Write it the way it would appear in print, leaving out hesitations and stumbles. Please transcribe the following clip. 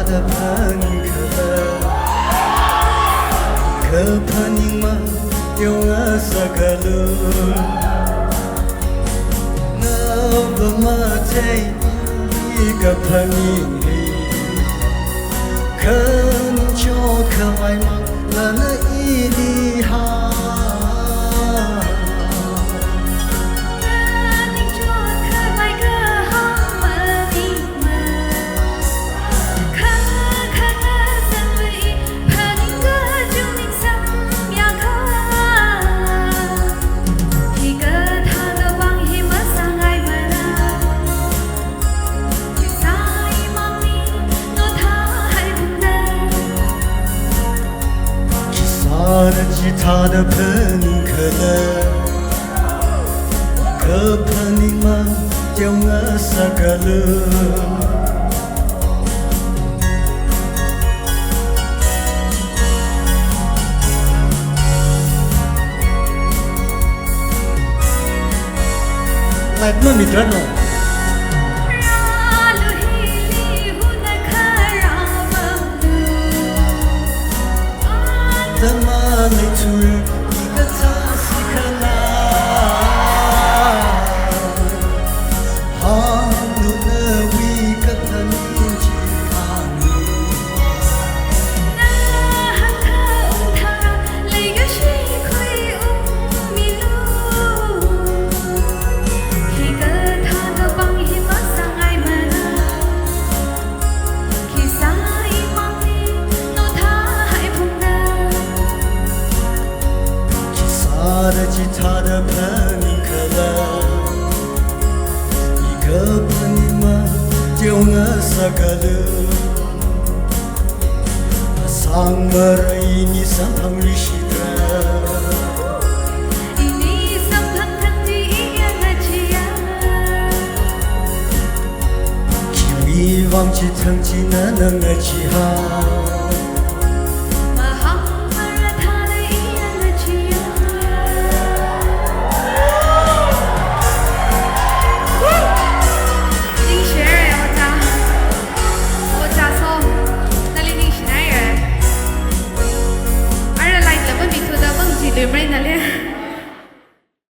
的朋克，可怕你们有我啥个路？我不么在一个朋友，可能就可爱吗？那一滴哈。吉他的朋克了，可怕你们叫我啥个了？来，那你这呢？怎么没出一个扎西克拉？哈努的为个他年纪大你，那汉克他雷个水会迷路，一个他的帮一马上爱们啊，其实一帮你诺他还碰的。他的吉他的朋克了，一个朋友嘛叫我啥个了？上么ini sampang risida， ini sampang tanti iya ngajiya， kiwi忘记曾经那能ngaji哈。